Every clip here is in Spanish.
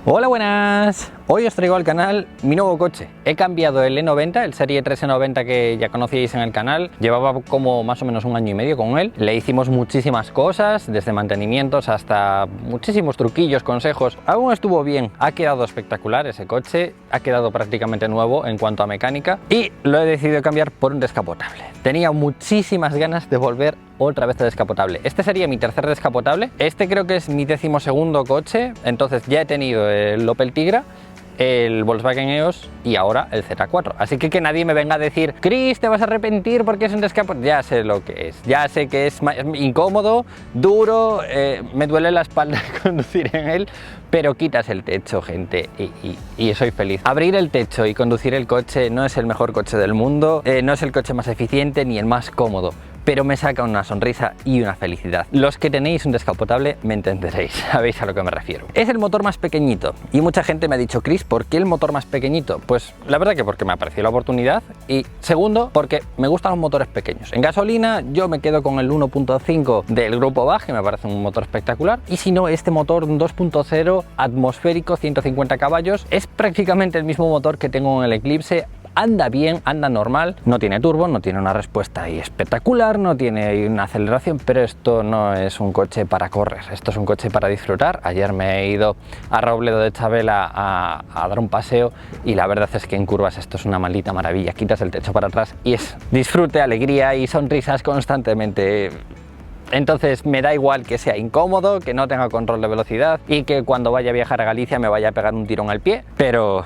Hola, buenas. Hoy os traigo al canal mi nuevo coche. He cambiado el E90, el Serie 3 E90 que ya conocíais en el canal. Llevaba como más o menos un año y medio con él. Le hicimos muchísimas cosas, desde mantenimientos hasta muchísimos truquillos, consejos. Aún estuvo bien, ha quedado espectacular ese coche, ha quedado prácticamente nuevo en cuanto a mecánica y lo he decidido cambiar por un descapotable. Tenía muchísimas ganas de volver otra vez de descapotable. Este sería mi tercer descapotable. Este creo que es mi 12º coche. Entonces ya he tenido el Opel Tigra, el Volkswagen EOS y ahora el Z4. Así que nadie me venga a decir: Chris, te vas a arrepentir porque es un descapotable. Ya sé lo que es. Ya sé que es incómodo, duro, me duele la espalda conducir en él, pero quitas el techo, gente, y soy feliz. Abrir el techo y conducir el coche no es el mejor coche del mundo, no es el coche más eficiente ni el más cómodo, pero me saca una sonrisa y una felicidad. Los que tenéis un descapotable me entenderéis, sabéis a lo que me refiero. Es el motor más pequeñito y mucha gente me ha dicho: Chris, ¿por qué el motor más pequeñito? Pues la verdad que porque me ha parecido la oportunidad, y segundo, porque me gustan los motores pequeños. En gasolina yo me quedo con el 1.5 del grupo BAG, que me parece un motor espectacular, y si no, este motor 2.0 atmosférico, 150 caballos, es prácticamente el mismo motor que tengo en el Eclipse. Anda bien, anda normal, no tiene turbo, no tiene una respuesta ahí espectacular, no tiene una aceleración, pero esto no es un coche para correr, esto es un coche para disfrutar. Ayer me he ido a Robledo de Chabela a dar un paseo y la verdad es que en curvas esto es una maldita maravilla. Quitas el techo para atrás y es disfrute, alegría y sonrisas constantemente. Entonces me da igual que sea incómodo, que no tenga control de velocidad y que cuando vaya a viajar a Galicia me vaya a pegar un tirón al pie, pero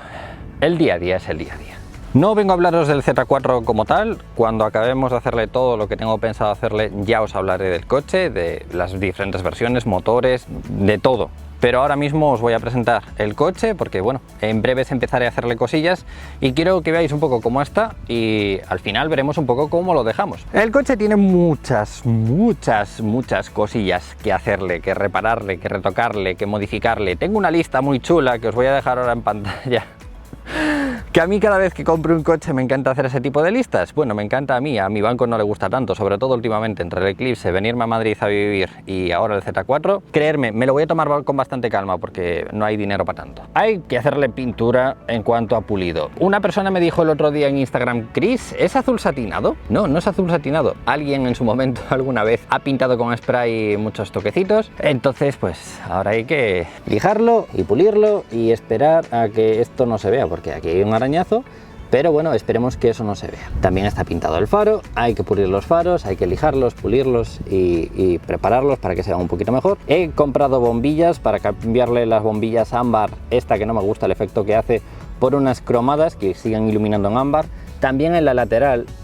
el día a día es el día a día. No vengo a hablaros del Z4 como tal. Cuando acabemos de hacerle todo lo que tengo pensado hacerle, ya os hablaré del coche, de las diferentes versiones, motores, de todo. Pero ahora mismo os voy a presentar el coche porque, bueno, en breves empezaré a hacerle cosillas y quiero que veáis un poco cómo está y al final veremos un poco cómo lo dejamos. El coche tiene muchas cosillas que hacerle, que repararle, que retocarle, que modificarle. Tengo una lista muy chula que os voy a dejar ahora en pantalla. Que a mí cada vez que compro un coche me encanta hacer ese tipo de listas. Bueno, me encanta a mi banco no le gusta tanto, sobre todo últimamente entre el Eclipse, venirme a Madrid a vivir y ahora el Z4. Creerme, me lo voy a tomar con bastante calma porque no hay dinero para tanto. Hay que hacerle pintura en cuanto a pulido. Una persona me dijo el otro día en Instagram: Chris, ¿es azul satinado? No, no es azul satinado. Alguien en su momento alguna vez ha pintado con spray muchos toquecitos. Entonces pues ahora hay que lijarlo y pulirlo y esperar a que esto no se vea, porque aquí hay un arañazo, pero bueno, esperemos que eso no se vea. También está pintado el faro, hay que pulir los faros, hay que lijarlos, pulirlos y prepararlos para que se vean un poquito mejor. He comprado bombillas para cambiarle las bombillas ámbar, esta que no me gusta el efecto que hace, por unas cromadas que sigan iluminando en ámbar. También en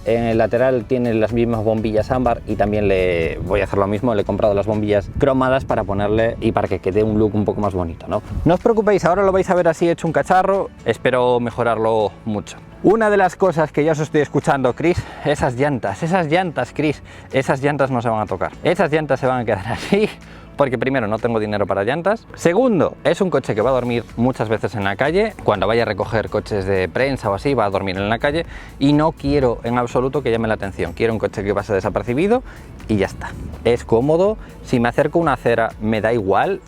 el lateral tiene las mismas bombillas ámbar y también le voy a hacer lo mismo. Le he comprado las bombillas cromadas para ponerle y para que quede un look un poco más bonito, ¿no? No os preocupéis, ahora lo vais a ver así hecho un cacharro. Espero mejorarlo mucho. Una de las cosas que ya os estoy escuchando: Chris, esas llantas, Chris, esas llantas no se van a tocar. Esas llantas se van a quedar así. Porque primero, no tengo dinero para llantas. Segundo, es un coche que va a dormir muchas veces en la calle. Cuando vaya a recoger coches de prensa o así, va a dormir en la calle. Y no quiero en absoluto que llame la atención. Quiero un coche que pase desapercibido y ya está. Es cómodo. Si me acerco a una acera, me da igual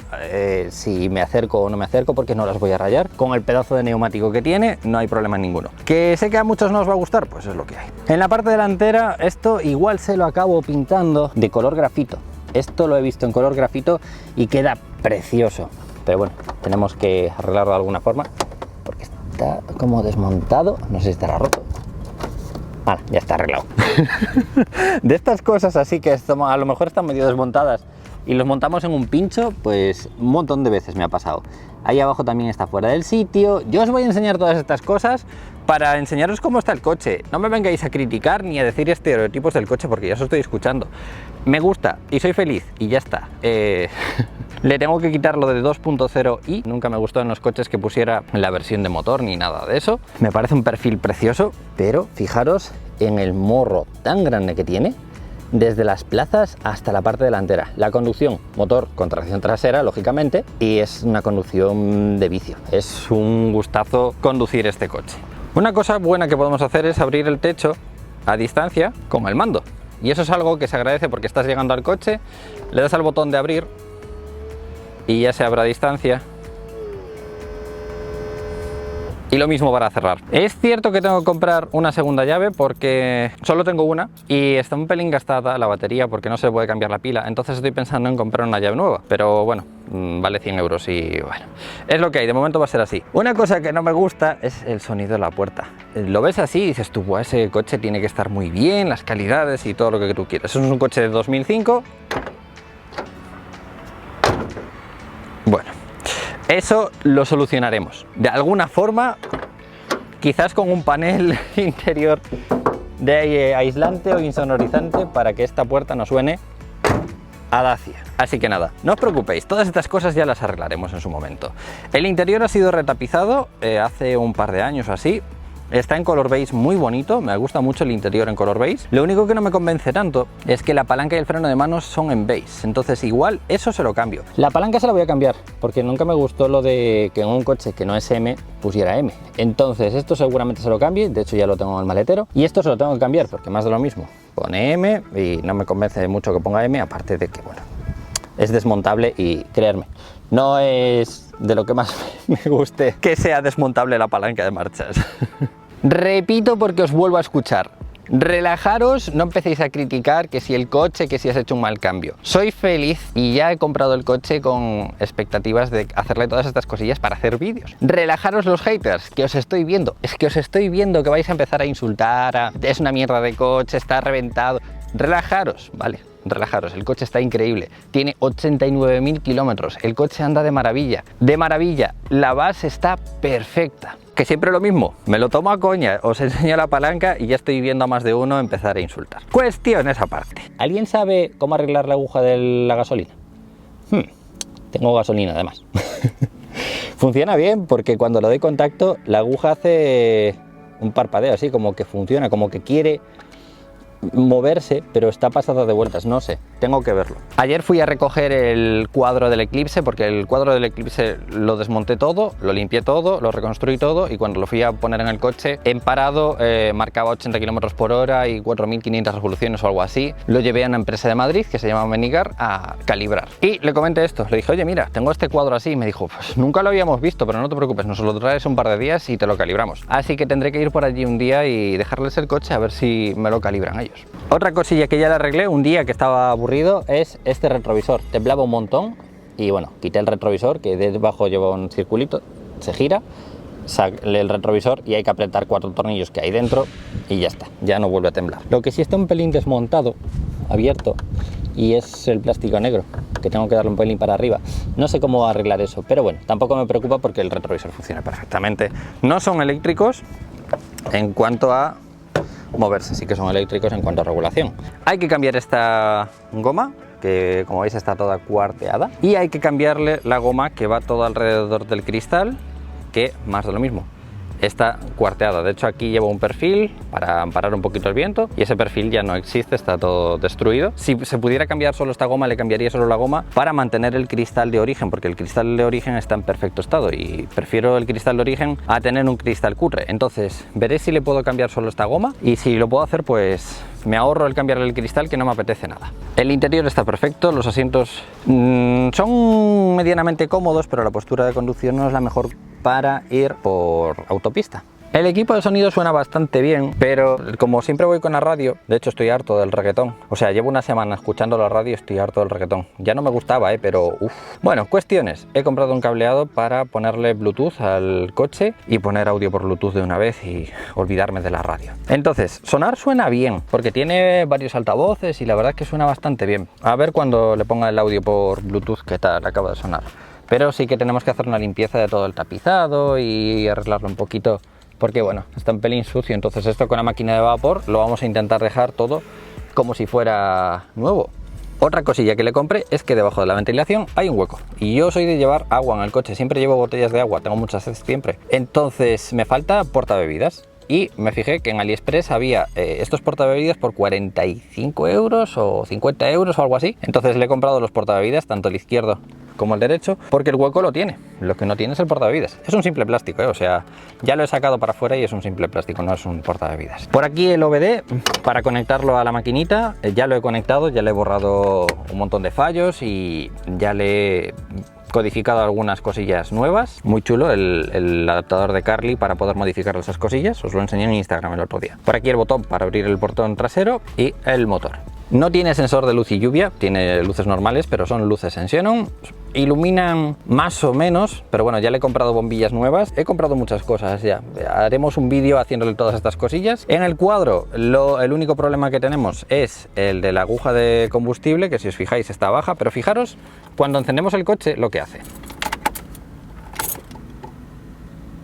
si me acerco o no me acerco, porque no las voy a rayar. Con el pedazo de neumático que tiene, no hay problema ninguno. Que sé que a muchos no os va a gustar, pues es lo que hay. En la parte delantera, esto igual se lo acabo pintando de color grafito. Esto lo he visto en color grafito y queda precioso, pero bueno, tenemos que arreglarlo de alguna forma porque está como desmontado, no sé si estará roto. Vale, ya está arreglado. De estas cosas así que a lo mejor están medio desmontadas y los montamos en un pincho, pues un montón de veces me ha pasado. Ahí abajo también está fuera del sitio. Yo os voy a enseñar todas estas cosas para enseñaros cómo está el coche. No me vengáis a criticar ni a decir estereotipos del coche porque ya os estoy escuchando. Me gusta y soy feliz y ya está. Le tengo que quitar lo de 2.0i. Nunca me gustó en los coches que pusiera la versión de motor ni nada de eso. Me parece un perfil precioso, pero fijaros en el morro tan grande que tiene, desde las plazas hasta la parte delantera. La conducción, motor con tracción trasera, lógicamente, y es una conducción de vicio. Es un gustazo conducir este coche. Una cosa buena que podemos hacer es abrir el techo a distancia con el mando. Y eso es algo que se agradece porque estás llegando al coche, le das al botón de abrir y ya se abre a distancia Y lo mismo para cerrar. Es cierto que tengo que comprar una segunda llave porque solo tengo una y está un pelín gastada la batería porque no se puede cambiar la pila. Entonces estoy pensando en comprar una llave nueva. Pero bueno, vale 100 euros y bueno, es lo que hay. De momento va a ser así. Una cosa que no me gusta es el sonido de la puerta. Lo ves así y dices tú, "Buah, ese coche tiene que estar muy bien, las calidades y todo lo que tú quieras". Eso es un coche de 2005. Bueno, eso lo solucionaremos de alguna forma, quizás con un panel interior de aislante o insonorizante para que esta puerta no suene a Dacia. Así que nada, no os preocupéis, todas estas cosas ya las arreglaremos en su momento. El interior ha sido retapizado hace un par de años o así. Está en color beige muy bonito, me gusta mucho el interior en color beige. Lo único que no me convence tanto es que la palanca y el freno de manos son en beige, entonces igual eso se lo cambio. La palanca se la voy a cambiar, porque nunca me gustó lo de que en un coche que no es M pusiera M. Entonces esto seguramente se lo cambie, de hecho ya lo tengo en el maletero. Y esto se lo tengo que cambiar, porque más de lo mismo. Pone M y no me convence mucho que ponga M, aparte de que, bueno, es desmontable y creerme, no es de lo que más me guste que sea desmontable la palanca de marchas. Repito porque os vuelvo a escuchar. Relajaros, no empecéis a criticar que si el coche, que si has hecho un mal cambio. Soy feliz y ya he comprado el coche con expectativas de hacerle todas estas cosillas para hacer vídeos. Relajaros los haters, que os estoy viendo. Es que os estoy viendo que vais a empezar a insultar, es una mierda de coche, está reventado. Relajaros, vale. Relajaros, el coche está increíble, tiene 89.000 kilómetros, el coche anda de maravilla, la base está perfecta. Que siempre lo mismo, me lo tomo a coña, os enseño la palanca y ya estoy viendo a más de uno empezar a insultar. Cuestiones aparte. ¿Alguien sabe cómo arreglar la aguja de la gasolina? Tengo gasolina además. Funciona bien porque cuando le doy contacto la aguja hace un parpadeo así, como que funciona, como que quiere moverse, pero está pasada de vueltas, no sé, tengo que verlo. Ayer fui a recoger el cuadro del Eclipse porque el cuadro del Eclipse lo desmonté todo, lo limpié todo, lo reconstruí todo y cuando lo fui a poner en el coche en parado marcaba 80 km por hora y 4.500 revoluciones o algo así. Lo llevé a una empresa de Madrid que se llama Menigar a calibrar y le comenté esto, le dije, oye mira, tengo este cuadro así y me dijo, pues nunca lo habíamos visto, pero no te preocupes, nos lo traes un par de días y te lo calibramos. Así que tendré que ir por allí un día y dejarles el coche a ver si me lo calibran ellos. Otra cosilla que ya le arreglé un día que estaba aburrido es este retrovisor. Temblaba un montón y bueno, quité el retrovisor que debajo lleva un circulito, se gira, sale el retrovisor y hay que apretar 4 tornillos que hay dentro y ya está, ya no vuelve a temblar. Lo que sí está un pelín desmontado, abierto, y es el plástico negro, que tengo que darle un pelín para arriba. No sé cómo arreglar eso, pero bueno, tampoco me preocupa porque el retrovisor funciona perfectamente. No son eléctricos en cuanto a moverse, sí que son eléctricos en cuanto a regulación. Hay que cambiar esta goma, que como veis está toda cuarteada, y hay que cambiarle la goma que va todo alrededor del cristal, que más de lo mismo, está cuarteada. De hecho aquí llevo un perfil para amparar un poquito el viento y ese perfil ya no existe, está todo destruido. Si se pudiera cambiar solo esta goma, le cambiaría solo la goma para mantener el cristal de origen, porque el cristal de origen está en perfecto estado y prefiero el cristal de origen a tener un cristal cutre. Entonces veré si le puedo cambiar solo esta goma y si lo puedo hacer pues me ahorro el cambiarle el cristal, que no me apetece nada. El interior está perfecto, los asientos son medianamente cómodos, pero la postura de conducción no es la mejor para ir por autopista. El equipo de sonido suena bastante bien, pero como siempre voy con la radio, de hecho estoy harto del reggaetón. O sea, llevo una semana escuchando la radio y estoy harto del reggaetón. Ya no me gustaba, pero uff. Bueno, cuestiones. He comprado un cableado para ponerle Bluetooth al coche y poner audio por Bluetooth de una vez y olvidarme de la radio. Entonces, sonar suena bien, porque tiene varios altavoces y la verdad es que suena bastante bien. A ver cuando le ponga el audio por Bluetooth qué tal acaba de sonar. Pero sí que tenemos que hacer una limpieza de todo el tapizado y arreglarlo un poquito, porque bueno, está un pelín sucio. Entonces esto con la máquina de vapor lo vamos a intentar dejar todo como si fuera nuevo. Otra cosilla que le compré es que debajo de la ventilación hay un hueco y yo soy de llevar agua en el coche, siempre llevo botellas de agua, tengo muchas sed siempre. Entonces me falta portabebidas y me fijé que en AliExpress había estos portabebidas por 45 euros o 50 euros o algo así. Entonces le he comprado los portabebidas, tanto el izquierdo como el derecho, porque el hueco lo tiene. Lo que no tiene es el portabebidas. Es un simple plástico, o sea, ya lo he sacado para afuera y es un simple plástico, no es un portabebidas. Por aquí el OBD para conectarlo a la maquinita, ya lo he conectado, ya le he borrado un montón de fallos y ya le he codificado algunas cosillas nuevas. Muy chulo el adaptador de Carly para poder modificar esas cosillas. Os lo enseñé en Instagram el otro día. Por aquí el botón para abrir el portón trasero y el motor. No tiene sensor de luz y lluvia, tiene luces normales, pero son luces en xenón. Iluminan más o menos, pero bueno, ya le he comprado bombillas nuevas. He comprado muchas cosas ya. Haremos un vídeo haciéndole todas estas cosillas. En el cuadro, el único problema que tenemos es el de la aguja de combustible, que si os fijáis está baja, pero fijaros, cuando encendemos el coche, lo que hace.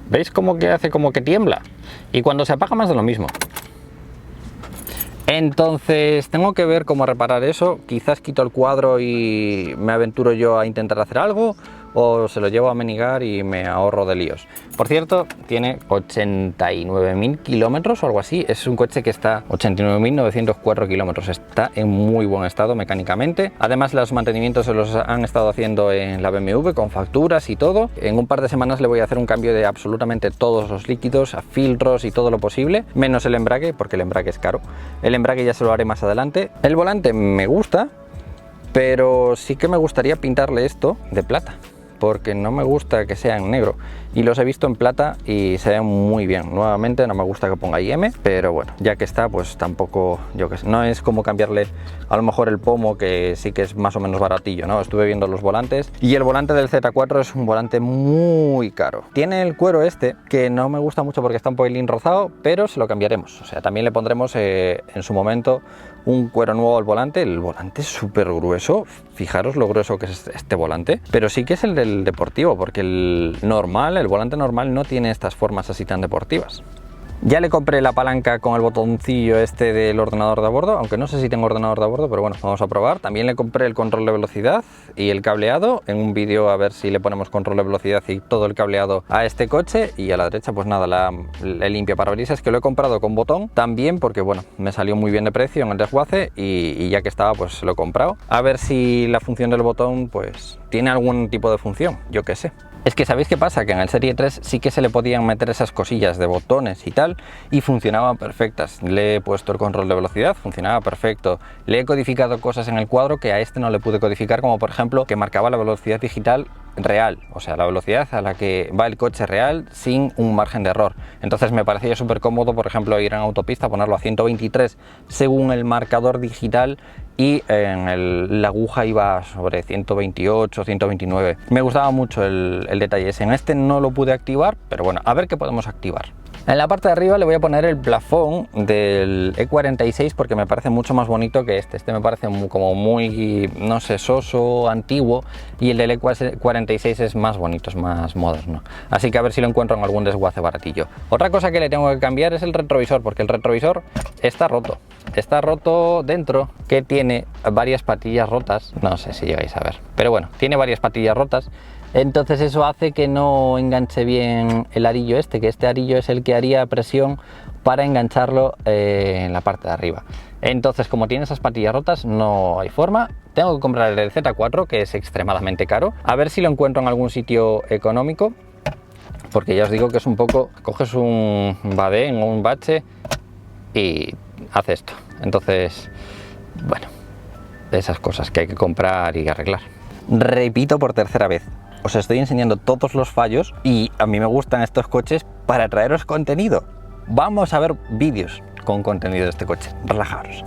¿Veis cómo que hace? Como que tiembla. Y cuando se apaga más de lo mismo. Entonces tengo que ver cómo reparar eso. Quizás quito el cuadro y me aventuro yo a intentar hacer algo, o se lo llevo a Menigar y me ahorro de líos. Por cierto, tiene 89.000 kilómetros o algo así. Es un coche que está 89.904 kilómetros. Está en muy buen estado mecánicamente. Además, los mantenimientos se los han estado haciendo en la BMW con facturas y todo. En un par de semanas le voy a hacer un cambio de absolutamente todos los líquidos, a filtros y todo lo posible, menos el embrague, porque el embrague es caro. El embrague ya se lo haré más adelante. El volante me gusta, pero sí que me gustaría pintarle esto de plata, porque no me gusta que sea en negro, y los he visto en plata y se ven muy bien. Nuevamente no me gusta que ponga IM, pero bueno, ya que está, pues tampoco, yo que sé, no es como cambiarle a lo mejor el pomo, que sí que es más o menos baratillo, ¿no? Estuve viendo los volantes y el volante del Z4 es un volante muy caro. Tiene el cuero este, que no me gusta mucho porque está un poquilín rozado, pero se lo cambiaremos. O sea, también le pondremos en su momento un cuero nuevo al volante. El volante es súper grueso, fijaros lo grueso que es este volante, pero sí que es el del deportivo, porque el volante normal no tiene estas formas así tan deportivas. Ya le compré la palanca con el botoncillo este del ordenador de a bordo, aunque no sé si tengo ordenador de a bordo, pero bueno, vamos a probar. También le compré el control de velocidad y el cableado. En un vídeo a ver si le ponemos control de velocidad y todo el cableado a este coche. Y a la derecha, pues nada, el limpiaparabrisas, que lo he comprado con botón también, porque bueno, me salió muy bien de precio en el desguace y ya que estaba, pues lo he comprado. A ver si la función del botón, pues tiene algún tipo de función, yo qué sé. Es que ¿sabéis qué pasa? Que en el Serie 3 sí que se le podían meter esas cosillas de botones y tal, y funcionaban perfectas. Le he puesto el control de velocidad, funcionaba perfecto. Le he codificado cosas en el cuadro que a este no le pude codificar, como por ejemplo que marcaba la velocidad digital real, o sea, la velocidad a la que va el coche real sin un margen de error. Entonces me parecía súper cómodo, por ejemplo, ir en autopista, ponerlo a 123 según el marcador digital, y en la aguja iba sobre 128, 129. Me gustaba mucho el detalle ese. En este no lo pude activar, pero bueno, a ver qué podemos activar. En la parte de arriba le voy a poner el plafón del E46 porque me parece mucho más bonito que este. Este me parece como muy, no sé, soso, antiguo, y el del E46 es más bonito, es más moderno. Así que a ver si lo encuentro en algún desguace baratillo. Otra cosa que le tengo que cambiar es el retrovisor, porque el retrovisor está roto. Está roto dentro, que tiene varias patillas rotas. No sé si llegáis a ver, pero bueno, tiene varias patillas rotas. Entonces eso hace que no enganche bien el arillo este, que este arillo es el que haría presión para engancharlo en la parte de arriba. Entonces, como tiene esas patillas rotas, no hay forma. Tengo que comprar el Z4, que es extremadamente caro. A ver si lo encuentro en algún sitio económico, porque ya os digo que es un poco, coges un badén o un bache y hace esto. Entonces, bueno, esas cosas que hay que comprar y arreglar. Repito por tercera vez, os estoy enseñando todos los fallos y a mí me gustan estos coches para traeros contenido. Vamos a ver vídeos con contenido de este coche, relajaros.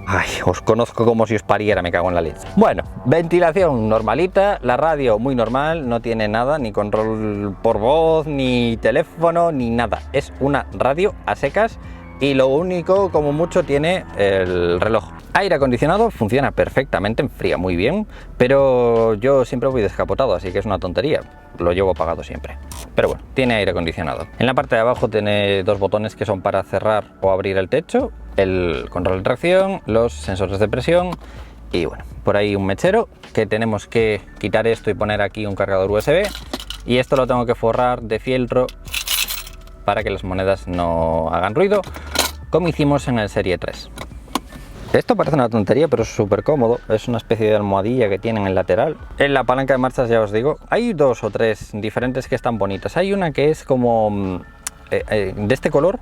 Ay, os conozco como si os pariera, me cago en la leche. Bueno, ventilación normalita, la radio muy normal, no tiene nada, ni control por voz, ni teléfono, ni nada. Es una radio a secas y lo único, como mucho, tiene el reloj. Aire acondicionado funciona perfectamente, enfría muy bien, pero yo siempre voy descapotado, así que es una tontería, lo llevo apagado siempre. Pero bueno, tiene aire acondicionado. En la parte de abajo tiene dos botones que son para cerrar o abrir el techo, el control de tracción, los sensores de presión y bueno, por ahí un mechero, que tenemos que quitar esto y poner aquí un cargador USB, y esto lo tengo que forrar de fieltro para que las monedas no hagan ruido, como hicimos en el Serie 3. Esto parece una tontería, pero es súper cómodo. Es una especie de almohadilla que tiene en el lateral. En la palanca de marchas, ya os digo, hay dos o tres diferentes que están bonitas. Hay una que es como de este color,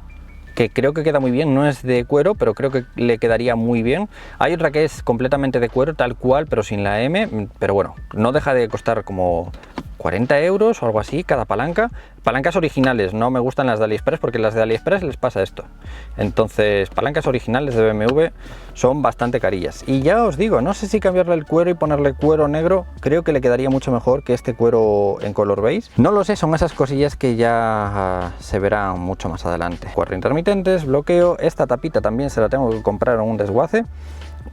que creo que queda muy bien, no es de cuero, pero creo que le quedaría muy bien. Hay otra que es completamente de cuero, tal cual, pero sin la M, pero bueno, no deja de costar como 40 euros o algo así cada palanca. Palancas originales, no me gustan las de AliExpress porque las de AliExpress les pasa esto. Entonces, palancas originales de BMW son bastante carillas. Y ya os digo, no sé si cambiarle el cuero y ponerle cuero negro, creo que le quedaría mucho mejor que este cuero en color beige. No lo sé, son esas cosillas que ya se verán mucho más adelante. Cuatro intermitentes, bloqueo, esta tapita también se la tengo que comprar en un desguace,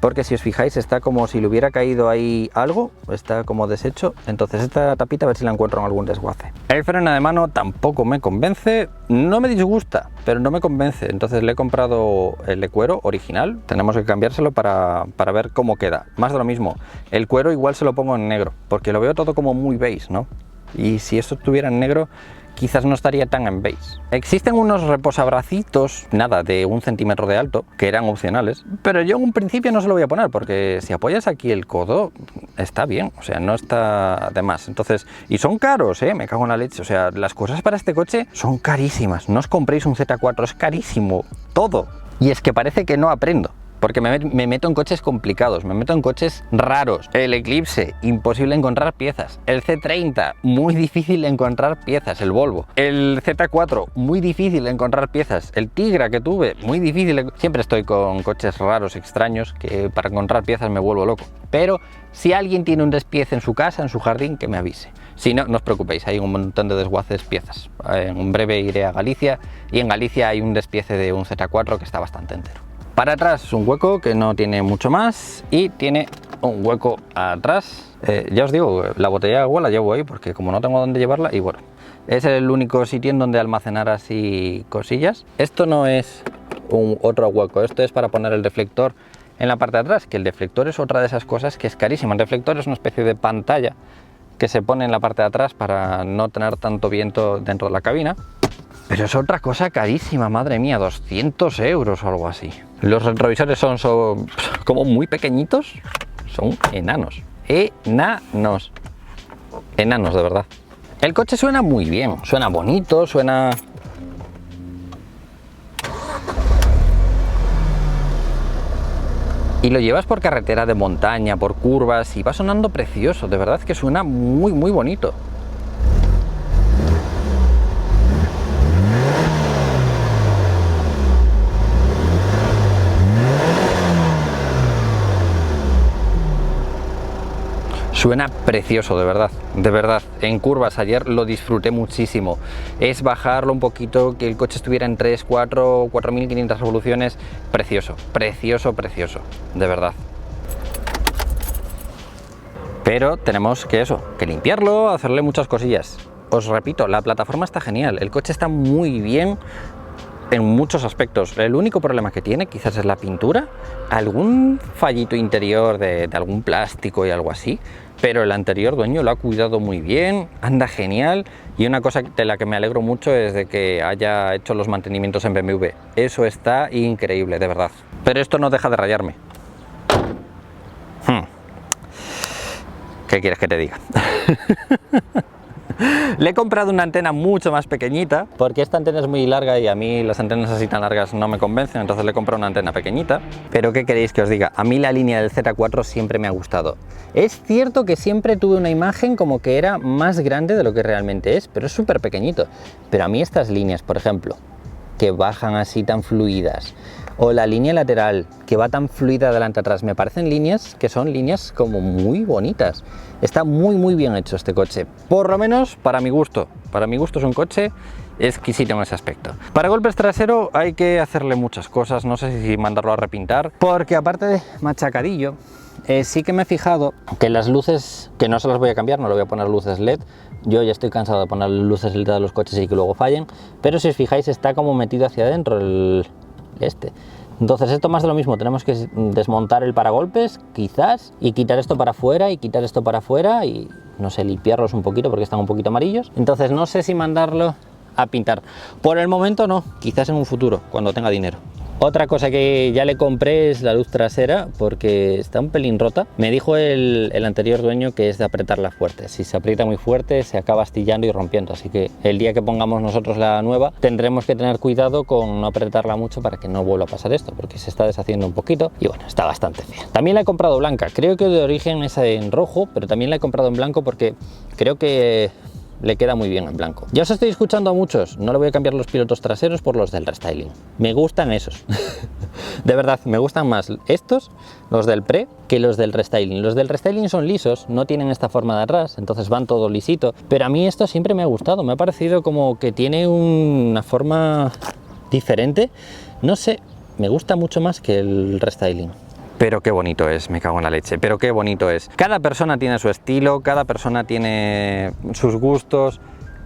porque si os fijáis está como si le hubiera caído ahí algo, está como deshecho. Entonces esta tapita a ver si la encuentro en algún desguace. El freno de mano tampoco me convence, no me disgusta, pero no me convence. Entonces le he comprado el de cuero original, tenemos que cambiárselo para ver cómo queda. Más de lo mismo, el cuero igual se lo pongo en negro, porque lo veo todo como muy beige, ¿no? Y si esto estuviera en negro, quizás no estaría tan en beige. Existen unos reposabracitos, nada, de 1 centímetro de alto, que eran opcionales, pero yo en un principio no se lo voy a poner, porque si apoyas aquí el codo, está bien, o sea, no está de más. Entonces, y son caros, me cago en la leche, o sea, las cosas para este coche son carísimas. No os compréis un Z4, es carísimo, todo. Y es que parece que no aprendo, porque me meto en coches complicados, me meto en coches raros. El Eclipse, imposible encontrar piezas. El C30, muy difícil encontrar piezas. El Volvo. El Z4, muy difícil encontrar piezas. El Tigra que tuve, muy difícil. Siempre estoy con coches raros, extraños, que para encontrar piezas me vuelvo loco. Pero si alguien tiene un despiece en su casa, en su jardín, que me avise. Si no, no os preocupéis, hay un montón de desguaces piezas. En breve iré a Galicia y en Galicia hay un despiece de un Z4 que está bastante entero. Para atrás es un hueco que no tiene mucho más y tiene un hueco atrás. Ya os digo, la botella de agua la llevo ahí porque como no tengo dónde llevarla, y bueno, es el único sitio en donde almacenar así cosillas. Esto no es otro hueco, esto es para poner el deflector en la parte de atrás, que el deflector es otra de esas cosas que es carísima. El deflector es una especie de pantalla que se pone en la parte de atrás para no tener tanto viento dentro de la cabina. Pero es otra cosa carísima, madre mía, 200 euros o algo así. Los retrovisores son como muy pequeñitos, son enanos. Enanos. Enanos, de verdad. El coche suena muy bien, suena bonito, suena... Y lo llevas por carretera de montaña, por curvas, y va sonando precioso, de verdad que suena muy, muy bonito. Suena precioso, de verdad, en curvas ayer lo disfruté muchísimo. Es bajarlo un poquito, que el coche estuviera en 3, 4, 4500 revoluciones, precioso, precioso, precioso, de verdad. Pero tenemos que limpiarlo, hacerle muchas cosillas. Os repito, la plataforma está genial, el coche está muy bien en muchos aspectos. El único problema que tiene quizás es la pintura, algún fallito interior de algún plástico y algo así, pero el anterior dueño lo ha cuidado muy bien, anda genial, y una cosa de la que me alegro mucho es de que haya hecho los mantenimientos en BMW. Eso está increíble, de verdad. Pero esto no deja de rayarme. ¿Qué quieres que te diga? Le he comprado una antena mucho más pequeñita, porque esta antena es muy larga y a mí las antenas así tan largas no me convencen, entonces le he comprado una antena pequeñita. Pero ¿qué queréis que os diga? A mí la línea del Z4 siempre me ha gustado. Es cierto que siempre tuve una imagen como que era más grande de lo que realmente es, pero es súper pequeñito. Pero a mí estas líneas, por ejemplo, que bajan así tan fluidas, o la línea lateral que va tan fluida adelante atrás, me parecen líneas que son líneas como muy bonitas. Está muy muy bien hecho este coche, por lo menos para mi gusto. Para mi gusto es un coche exquisito en ese aspecto. Para golpes trasero hay que hacerle muchas cosas, no sé si mandarlo a repintar, porque aparte de machacadillo, sí que me he fijado que las luces, que no se las voy a cambiar, no le voy a poner luces LED. Yo ya estoy cansado de poner luces LED a los coches y que luego fallen, pero si os fijáis está como metido hacia adentro entonces esto más de lo mismo, tenemos que desmontar el paragolpes quizás y quitar esto para afuera y quitar esto para afuera y no sé, limpiarlos un poquito porque están un poquito amarillos. Entonces no sé si mandarlo a pintar, por el momento no, quizás en un futuro cuando tenga dinero. Otra cosa que ya le compré es la luz trasera porque está un pelín rota. Me dijo el anterior dueño que es de apretarla fuerte. Si se aprieta muy fuerte se acaba astillando y rompiendo. Así que el día que pongamos nosotros la nueva tendremos que tener cuidado con no apretarla mucho para que no vuelva a pasar esto, porque se está deshaciendo un poquito y bueno, está bastante fea. También la he comprado blanca. Creo que de origen es en rojo, pero también la he comprado en blanco porque creo que le queda muy bien en blanco. Ya os estoy escuchando a muchos, no le voy a cambiar los pilotos traseros por los del restyling. Me gustan esos. De verdad, me gustan más estos, los del pre, que los del restyling. Los del restyling son lisos, no tienen esta forma de atrás, entonces van todo lisito. Pero a mí esto siempre me ha gustado, me ha parecido como que tiene una forma diferente. No sé, me gusta mucho más que el restyling. Pero qué bonito es, me cago en la leche, pero qué bonito es. Cada persona tiene su estilo, cada persona tiene sus gustos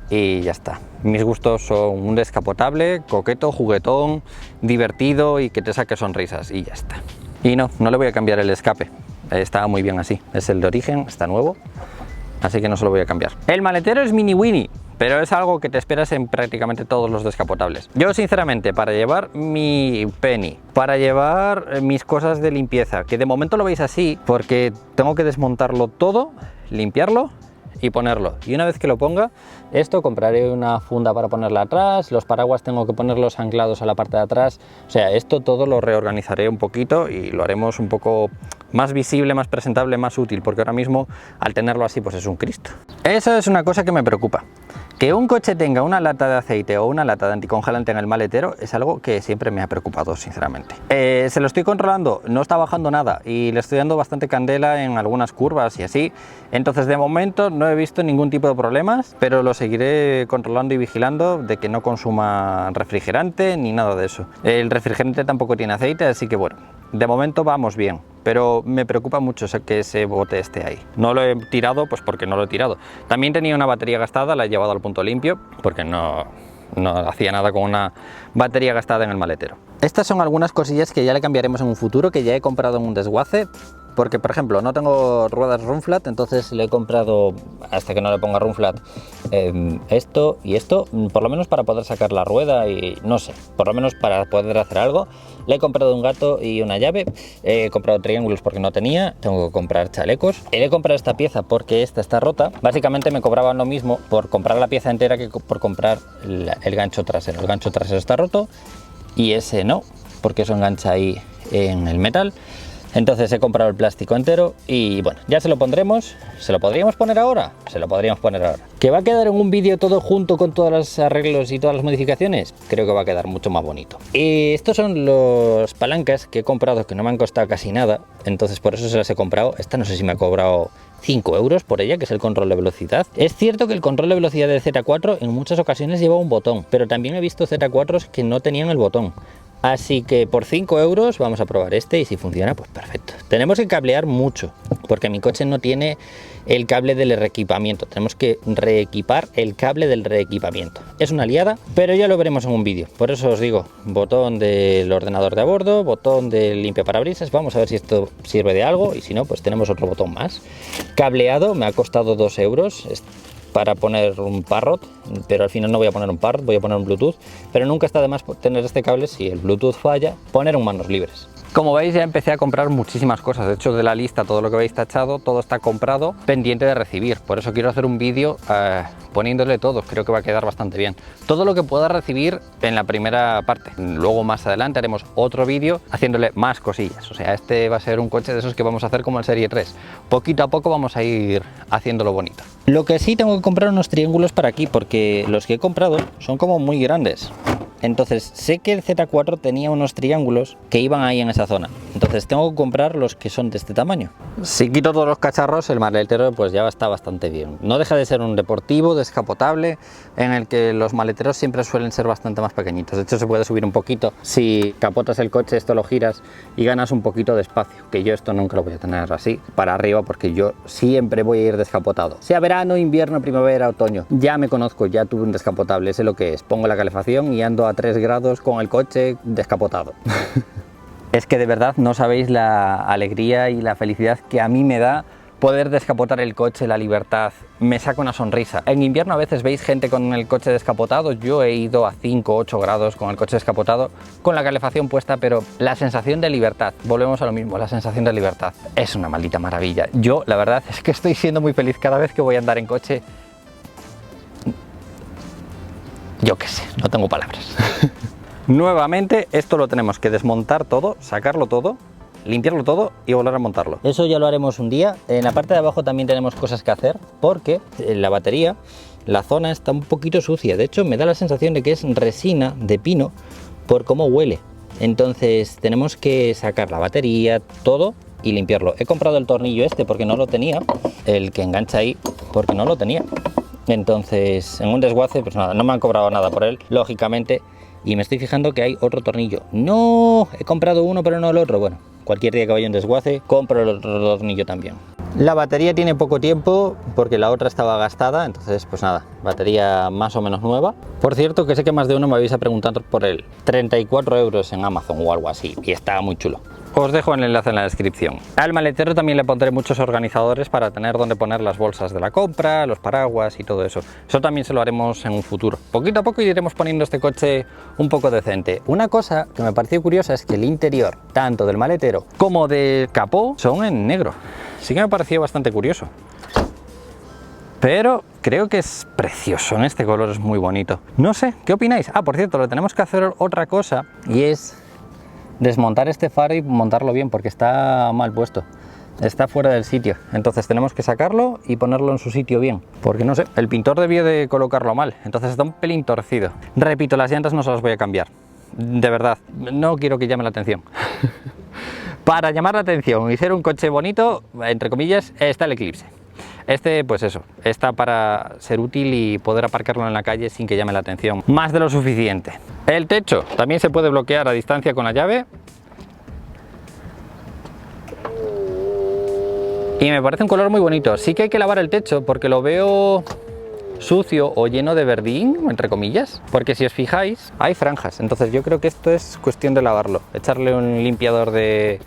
y ya está. Mis gustos son un descapotable, coqueto, juguetón, divertido y que te saque sonrisas y ya está. Y no le voy a cambiar el escape, está muy bien así. Es el de origen, está nuevo, así que no se lo voy a cambiar. El maletero es mini Winnie, pero es algo que te esperas en prácticamente todos los descapotables. Yo sinceramente, para llevar mi penny, para llevar mis cosas de limpieza, que de momento lo veis así, porque tengo que desmontarlo todo, limpiarlo y ponerlo. Y una vez que lo ponga, esto compraré una funda para ponerla atrás, los paraguas tengo que ponerlos anclados a la parte de atrás. O sea, esto todo lo reorganizaré un poquito y lo haremos un poco más visible, más presentable, más útil, porque ahora mismo al tenerlo así pues es un Cristo. Eso es una cosa que me preocupa. Que un coche tenga una lata de aceite o una lata de anticongelante en el maletero es algo que siempre me ha preocupado, sinceramente. Se lo estoy controlando, no está bajando nada y le estoy dando bastante candela en algunas curvas y así. Entonces de momento no he visto ningún tipo de problemas, pero lo seguiré controlando y vigilando de que no consuma refrigerante ni nada de eso. El refrigerante tampoco tiene aceite, así que bueno, de momento vamos bien. Pero me preocupa mucho que ese bote esté ahí. No lo he tirado pues porque no lo he tirado. También tenía una batería gastada, la he llevado al punto limpio porque no hacía nada con una batería gastada en el maletero. Estas son algunas cosillas que ya le cambiaremos en un futuro, que ya he comprado en un desguace. Porque, por ejemplo, no tengo ruedas run flat, entonces le he comprado, hasta que no le ponga run flat, esto y esto, por lo menos para poder sacar la rueda y no sé, por lo menos para poder hacer algo. Le he comprado un gato y una llave, he comprado triángulos porque no tenía, tengo que comprar chalecos. Le he comprado esta pieza porque esta está rota. Básicamente me cobraban lo mismo por comprar la pieza entera que por comprar el gancho trasero. El gancho trasero está roto y ese no, porque eso engancha ahí en el metal. Entonces he comprado el plástico entero y bueno, ya se lo pondremos. ¿Se lo podríamos poner ahora? Se lo podríamos poner ahora. ¿Que va a quedar en un vídeo todo junto con todos los arreglos y todas las modificaciones? Creo que va a quedar mucho más bonito. Y estos son los palancas que he comprado, que no me han costado casi nada, entonces por eso se las he comprado. Esta no sé si me ha cobrado 5 euros por ella, que es el control de velocidad. Es cierto que el control de velocidad del Z4 en muchas ocasiones lleva un botón, pero también he visto Z4s que no tenían el botón. Así que por 5 euros vamos a probar este y si funciona, pues perfecto. Tenemos que cablear mucho, porque mi coche no tiene el cable del reequipamiento. Tenemos que reequipar el cable del reequipamiento. Es una liada, pero ya lo veremos en un vídeo. Por eso os digo, botón del ordenador de a bordo, botón del limpiaparabrisas. Vamos a ver si esto sirve de algo y si no, pues tenemos otro botón más. Cableado, me ha costado 2 euros. Para poner un Parrot, pero al final no voy a poner un Parrot, voy a poner un Bluetooth, pero nunca está de más tener este cable. Si el Bluetooth falla, poner un manos libres. Como veis, ya empecé a comprar muchísimas cosas. De hecho, de la lista, todo lo que veis tachado, todo está comprado, pendiente de recibir. Por eso quiero hacer un vídeo poniéndole todo. Creo que va a quedar bastante bien. Todo lo que pueda recibir en la primera parte. Luego, más adelante, haremos otro vídeo haciéndole más cosillas. O sea, este va a ser un coche de esos que vamos a hacer como el Serie 3. Poquito a poco vamos a ir haciéndolo bonito. Lo que sí, tengo que comprar unos triángulos para aquí, porque los que he comprado son como muy grandes. Entonces sé que el Z4 tenía unos triángulos que iban ahí en esa zona. Entonces tengo que comprar los que son de este tamaño. Si quito todos los cacharros, el maletero pues ya está bastante bien. No deja de ser un deportivo descapotable en el que los maleteros siempre suelen ser bastante más pequeñitos. De hecho, se puede subir un poquito. Si capotas el coche, esto lo giras y ganas un poquito de espacio. Que yo esto nunca lo voy a tener así para arriba, porque yo siempre voy a ir descapotado. Sea verano, invierno, primavera, otoño. Ya me conozco, ya tuve un descapotable, sé lo que es. Pongo la calefacción y ando a 3 grados con el coche descapotado. Es que de verdad no sabéis la alegría y la felicidad que a mí me da poder descapotar el coche, la libertad, me saca una sonrisa. En invierno a veces veis gente con el coche descapotado, yo he ido a 5 o 8 grados con el coche descapotado, con la calefacción puesta, pero la sensación de libertad, volvemos a lo mismo, la sensación de libertad es una maldita maravilla. Yo la verdad es que estoy siendo muy feliz cada vez que voy a andar en coche. Yo qué sé, no tengo palabras. Nuevamente esto lo tenemos que desmontar todo, sacarlo todo, limpiarlo todo y volver a montarlo. Eso ya lo haremos un día. En la parte de abajo también tenemos cosas que hacer porque en la batería la zona está un poquito sucia. De hecho me da la sensación de que es resina de pino por cómo huele. Entonces tenemos que sacar la batería, todo y limpiarlo. He comprado el tornillo este porque no lo tenía, el que engancha ahí porque no lo tenía. Entonces en un desguace pues nada, no me han cobrado nada por él, lógicamente. Y me estoy fijando que hay otro tornillo. No, he comprado uno pero no el otro. Bueno, cualquier día que vaya un desguace compro el otro tornillo también. La batería tiene poco tiempo porque la otra estaba gastada, entonces pues nada, batería más o menos nueva. Por cierto que sé que más de uno me vais a preguntar por él. 34 euros en Amazon o algo así y está muy chulo. Os dejo el enlace en la descripción. Al maletero también le pondré muchos organizadores para tener donde poner las bolsas de la compra, los paraguas y todo eso. Eso también se lo haremos en un futuro. Poquito a poco iremos poniendo este coche un poco decente. Una cosa que me pareció curiosa es que el interior, tanto del maletero como del capó, son en negro. Sí que me pareció bastante curioso. Pero creo que es precioso, en este color es muy bonito. No sé, ¿qué opináis? Ah, por cierto, le tenemos que hacer otra cosa y es desmontar este faro y montarlo bien porque está mal puesto, está fuera del sitio, entonces tenemos que sacarlo y ponerlo en su sitio bien, porque no sé, el pintor debió de colocarlo mal, entonces está un pelín torcido. Repito, las llantas no se las voy a cambiar, de verdad, no quiero que llame la atención. Para llamar la atención y ser un coche bonito, entre comillas, está el Eclipse. Este, pues eso, está para ser útil y poder aparcarlo en la calle sin que llame la atención, más de lo suficiente. El techo también se puede bloquear a distancia con la llave. Y me parece un color muy bonito. Sí que hay que lavar el techo porque lo veo sucio o lleno de verdín, entre comillas, porque si os fijáis hay franjas, entonces yo creo que esto es cuestión de lavarlo, echarle un limpiador de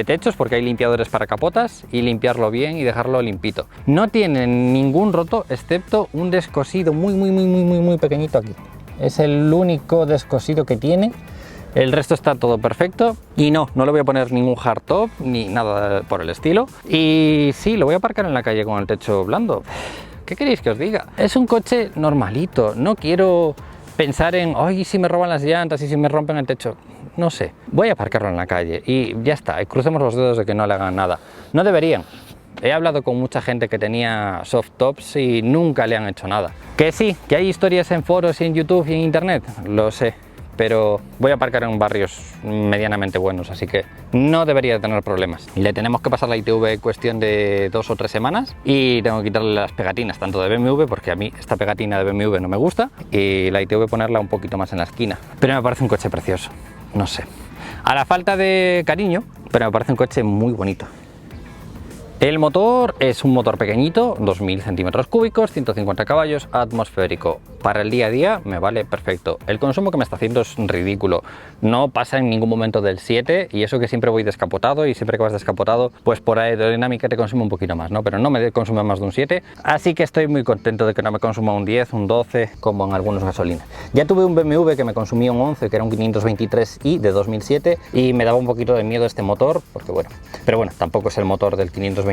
techos, porque hay limpiadores para capotas, y limpiarlo bien y dejarlo limpito. No tiene ningún roto excepto un descosido muy pequeñito aquí. Es el único descosido que tiene. El resto está todo perfecto y no le voy a poner ningún hardtop ni nada por el estilo. Y sí, lo voy a aparcar en la calle con el techo blando. ¿Qué queréis que os diga? Es un coche normalito, no quiero pensar en ay, si me roban las llantas y si me rompen el techo. No sé, voy a aparcarlo en la calle y ya está, crucemos los dedos de que no le hagan nada. No deberían. He hablado con mucha gente que tenía soft tops y nunca le han hecho nada. Que sí, que hay historias en foros y en YouTube y en internet, lo sé, pero voy a aparcar en barrios medianamente buenos, así que no debería tener problemas. Le tenemos que pasar la ITV cuestión de 2 o 3 semanas y tengo que quitarle las pegatinas tanto de BMW, porque a mí esta pegatina de BMW no me gusta, y la ITV ponerla un poquito más en la esquina. Pero me parece un coche precioso, no sé, a la falta de cariño, pero me parece un coche muy bonito. El motor es un motor pequeñito, 2000 centímetros cúbicos, 150 caballos, atmosférico. Para el día a día me vale perfecto. El consumo que me está haciendo es ridículo. No pasa en ningún momento del 7, y eso que siempre voy descapotado, y siempre que vas descapotado, pues por aerodinámica te consume un poquito más, ¿no? Pero no me consume más de un 7, así que estoy muy contento de que no me consuma un 10, un 12, como en algunos gasolinas. Ya tuve un BMW que me consumía un 11, que era un 523i de 2007, y me daba un poquito de miedo este motor, porque bueno, pero bueno, tampoco es el motor del 523.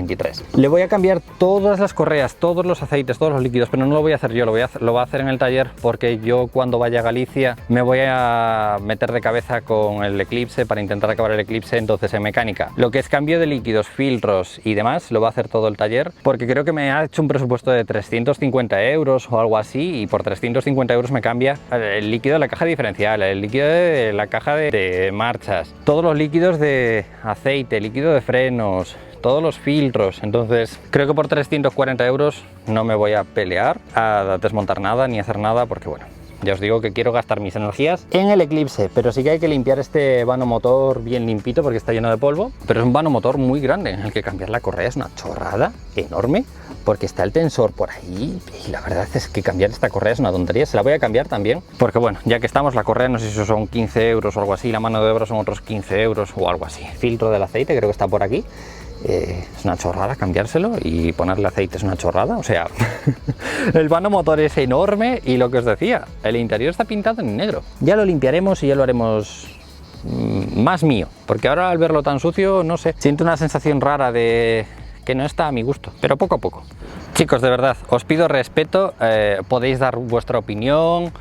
Le voy a cambiar todas las correas, todos los aceites, todos los líquidos, pero no lo voy a hacer yo, lo voy a hacer en el taller, porque yo cuando vaya a Galicia me voy a meter de cabeza con el Eclipse para intentar acabar el Eclipse. Entonces en mecánica, lo que es cambio de líquidos, filtros y demás, lo va a hacer todo el taller, porque creo que me ha hecho un presupuesto de 350 euros o algo así, y por 350 euros me cambia el líquido de la caja diferencial, el líquido de la caja de marchas, todos los líquidos de aceite, líquido de frenos, todos los filtros. Entonces creo que por 340 euros no me voy a pelear a desmontar nada ni hacer nada, porque bueno, ya os digo que quiero gastar mis energías en el Eclipse. Pero sí que hay que limpiar este vano motor bien limpito porque está lleno de polvo, pero es un vano motor muy grande en el que cambiar la correa es una chorrada enorme, porque está el tensor por ahí y la verdad es que cambiar esta correa es una tontería. Se la voy a cambiar también porque bueno, ya que estamos, la correa no sé si son 15 euros o algo así, la mano de obra son otros 15 euros o algo así. Filtro del aceite creo que está por aquí. Es una chorrada cambiárselo y ponerle aceite es una chorrada, o sea, el vano motor es enorme y lo que os decía, el interior está pintado en negro. Ya lo limpiaremos y ya lo haremos más mío, porque ahora al verlo tan sucio, no sé, siento una sensación rara de que no está a mi gusto, pero poco a poco. Chicos, de verdad, os pido respeto, podéis dar vuestra opinión,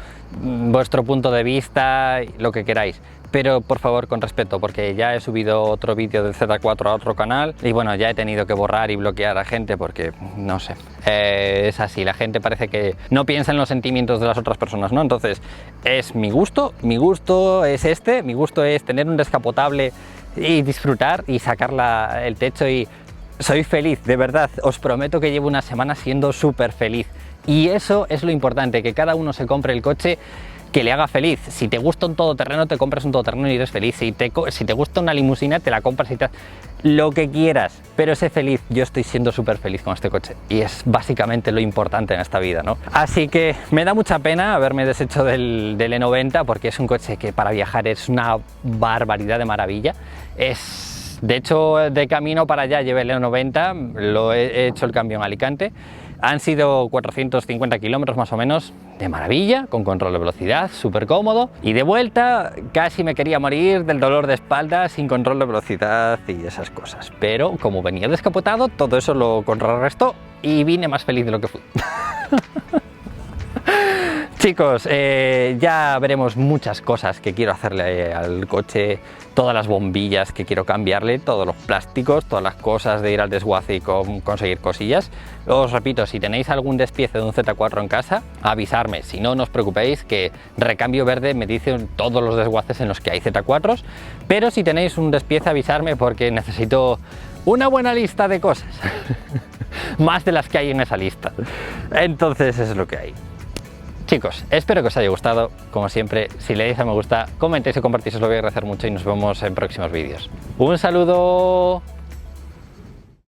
vuestro punto de vista, lo que queráis, pero por favor con respeto, porque ya he subido otro vídeo del Z4 a otro canal y bueno, ya he tenido que borrar y bloquear a gente porque, no sé, es así, la gente parece que no piensa en los sentimientos de las otras personas, ¿no? Entonces, es mi gusto es este, mi gusto es tener un descapotable y disfrutar y sacar el techo y soy feliz, de verdad, os prometo que llevo una semana siendo súper feliz y eso es lo importante, que cada uno se compre el coche que le haga feliz. Si te gusta un todoterreno, te compras un todoterreno y eres feliz. Si te gusta una limusina, te la compras y lo que quieras, pero sé feliz. Yo estoy siendo súper feliz con este coche y es básicamente lo importante en esta vida, ¿no? Así que me da mucha pena haberme deshecho del E90 porque es un coche que para viajar es una barbaridad de maravilla. De hecho, de camino para allá llevé el E90, he hecho el cambio en Alicante. Han sido 450 kilómetros más o menos, de maravilla, con control de velocidad, súper cómodo. Y de vuelta casi me quería morir del dolor de espalda sin control de velocidad y esas cosas. Pero como venía descapotado, todo eso lo contrarrestó y vine más feliz de lo que fui. Chicos, ya veremos muchas cosas que quiero hacerle al coche, todas las bombillas que quiero cambiarle, todos los plásticos, todas las cosas de ir al desguace y conseguir cosillas. Os repito, si tenéis algún despiece de un Z4 en casa, avisarme. Si no, no os preocupéis, que Recambio Verde me dice todos los desguaces en los que hay Z4s, pero si tenéis un despiece, avisarme porque necesito una buena lista de cosas, más de las que hay en esa lista. Entonces, eso es lo que hay. Chicos, espero que os haya gustado, como siempre, si le dais a me gusta, comentéis y compartís, os lo voy a agradecer mucho y nos vemos en próximos vídeos. ¡Un saludo!